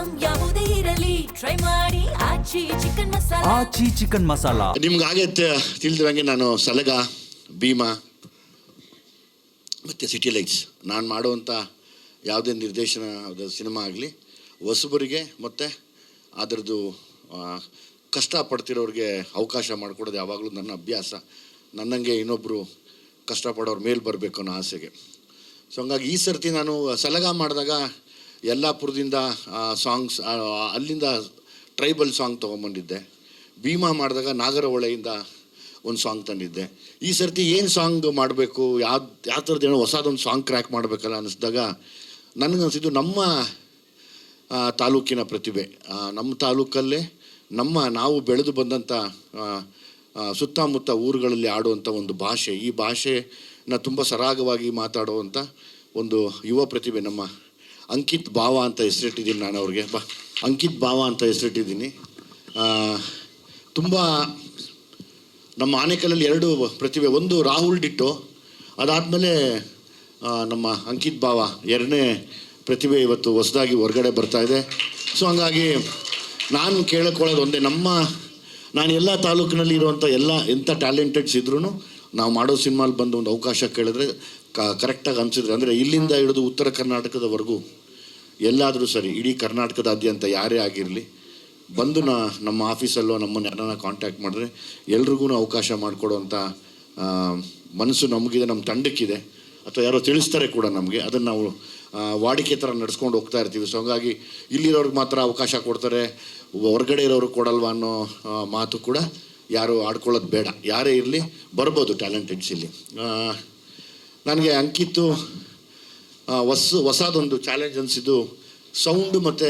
Item ಯಾವುದೇ ಇರಲಿ try ಮಾಡಿ ಆಚಿ ಚಿಕನ್ ಮಸಾಲಾ. ಆಚಿ ಚಿಕನ್ ಮಸಾಲಾ. ನಿಮ್ಗೆ ಹಾಗೆ ತಿಳಿದಿರಂಗೆ ನಾನು ಸಲಗ, ಭೀಮಾ ಮತ್ತು ಸಿಟಿ ಲೈಟ್ಸ್ ನಾನು ಮಾಡುವಂಥ ಯಾವುದೇ ನಿರ್ದೇಶನ ಸಿನಿಮಾ ಆಗಲಿ ಹೊಸಬರಿಗೆ ಮತ್ತು ಅದರದ್ದು ಕಷ್ಟಪಡ್ತಿರೋರಿಗೆ ಅವಕಾಶ ಮಾಡಿಕೊಡೋದು ಯಾವಾಗಲೂ ನನ್ನ ಅಭ್ಯಾಸ. ನನ್ನಂಗೆ ಇನ್ನೊಬ್ಬರು ಕಷ್ಟಪಡೋರ ಮೇಲೆ ಬರಬೇಕು ಅನ್ನೋ ಆಸೆಗೆ. ಸೊ ಹಂಗಾಗಿ ಈ ಸರ್ತಿ ನಾನು ಸಲಗ ಮಾಡಿದಾಗ ಯಲ್ಲಾಪುರದಿಂದ ಸಾಂಗ್ಸ್ ಅಲ್ಲಿಂದ ಟ್ರೈಬಲ್ ಸಾಂಗ್ ತೊಗೊಂಬಂದಿದ್ದೆ. ಭೀಮಾ ಮಾಡಿದಾಗ ನಾಗರಹೊಳೆಯಿಂದ ಒಂದು ಸಾಂಗ್ ತಂದಿದ್ದೆ. ಈ ಸರ್ತಿ ಏನು ಸಾಂಗ್ ಮಾಡಬೇಕು, ಯಾವ ಥರದ್ದು ಏನೋ ಹೊಸದೊಂದು ಸಾಂಗ್ ಕ್ರ್ಯಾಕ್ ಮಾಡಬೇಕಲ್ಲ ಅನ್ನಿಸಿದಾಗ ನನಗನ್ಸಿದ್ದು ನಮ್ಮ ತಾಲೂಕಿನ ಪ್ರತಿಭೆ, ನಮ್ಮ ತಾಲೂಕಲ್ಲೇ ನಾವು ಬೆಳೆದು ಬಂದಂಥ ಸುತ್ತಮುತ್ತ ಊರುಗಳಲ್ಲಿ ಆಡುವಂಥ ಒಂದು ಭಾಷೆ, ಈ ಭಾಷೆನ ತುಂಬ ಸರಾಗವಾಗಿ ಮಾತಾಡುವಂಥ ಒಂದು ಯುವ ಪ್ರತಿಭೆ ನಮ್ಮ ಅಂಕಿತ್ ಭಾವ ಅಂತ ಹೆಸರಿಟ್ಟಿದ್ದೀನಿ. ನಾನು ಅವ್ರಿಗೆ ಅಂಕಿತ್ ಭಾವ ಅಂತ ಹೆಸರಿಟ್ಟಿದ್ದೀನಿ. ತುಂಬ ನಮ್ಮ ಆನೇಕಲ್ಲಲ್ಲಿ 2 ಪ್ರತಿಭೆ, ಒಂದು ರಾಹುಲ್ ಡಿಟ್ಟೋ, ಅದಾದಮೇಲೆ ನಮ್ಮ ಅಂಕಿತ್ ಭಾವ 2ನೇ ಪ್ರತಿಭೆ ಇವತ್ತು ಹೊಸದಾಗಿ ಹೊರಗಡೆ ಬರ್ತಾಯಿದೆ. ಸೊ ಹಂಗಾಗಿ ನಾನು ಕೇಳಿಕೊಳ್ಳೋದು ಒಂದೇ, ನಾನು ಎಲ್ಲ ತಾಲೂಕಿನಲ್ಲಿ ಇರುವಂಥ ಎಂಥ ಟ್ಯಾಲೆಂಟೆಡ್ಸ್ ಇದ್ರೂ ನಾವು ಮಾಡೋ ಸಿನಿಮಾಲಿ ಬಂದು ಒಂದು ಅವಕಾಶ ಕೇಳಿದ್ರೆ ಕರೆಕ್ಟಾಗಿ ಅನಿಸಿದ್ರೆ, ಅಂದರೆ ಇಲ್ಲಿಂದ ಹಿಡಿದು ಉತ್ತರ ಕರ್ನಾಟಕದವರೆಗೂ ಎಲ್ಲಾದರೂ ಸರಿ, ಇಡೀ ಕರ್ನಾಟಕದಾದ್ಯಂತ ಯಾರೇ ಆಗಿರಲಿ ಬಂದು ನಮ್ಮ ಆಫೀಸಲ್ಲೋ ನಮ್ಮನ್ನು ಯಾರನ್ನ ಕಾಂಟ್ಯಾಕ್ಟ್ ಮಾಡಿದ್ರೆ ಎಲ್ರಿಗೂ ಅವಕಾಶ ಮಾಡಿಕೊಡುವಂಥ ಮನಸ್ಸು ನಮಗಿದೆ, ನಮ್ಮ ತಂಡಕ್ಕಿದೆ, ಅಥವಾ ಯಾರೋ ತಿಳಿಸ್ತಾರೆ ಕೂಡ ನಮಗೆ. ಅದನ್ನು ನಾವು ವಾಡಿಕೆ ಥರ ನಡ್ಸ್ಕೊಂಡು ಹೋಗ್ತಾ ಇರ್ತೀವಿ. ಸೊ ಹಂಗಾಗಿ ಇಲ್ಲಿರೋರ್ಗೆ ಮಾತ್ರ ಅವಕಾಶ ಕೊಡ್ತಾರೆ, ಹೊರಗಡೆ ಇರೋರಿಗೆ ಕೊಡಲ್ವ ಅನ್ನೋ ಮಾತು ಕೂಡ ಯಾರು ಆಡ್ಕೊಳ್ಳೋದು ಬೇಡ. ಯಾರೇ ಇರಲಿ ಬರ್ಬೋದು ಟ್ಯಾಲೆಂಟೆಡ್ಸ್ ಇಲ್ಲಿ. ನನಗೆ ಅಂಕಿತ್ತು ಹೊಸದೊಂದು ಚಾಲೆಂಜ್ ಅನಿಸಿದ್ದು ಸೌಂಡು. ಮತ್ತು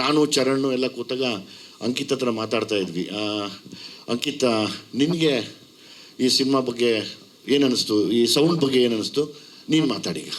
ನಾನು ಚರಣ್ ಎಲ್ಲ ಕೂತಾಗ ಅಂಕಿತ್ ಹತ್ರ ಮಾತಾಡ್ತಾ ಇದ್ವಿ. ಅಂಕಿತ್, ನಿನಗೆ ಈ ಸಿನಿಮಾ ಬಗ್ಗೆ ಏನು ಅನ್ನಿಸ್ತು, ಈ ಸೌಂಡ್ ಬಗ್ಗೆ ಏನು ಅನ್ನಿಸ್ತು, ನೀನು ಮಾತಾಡೀಗ.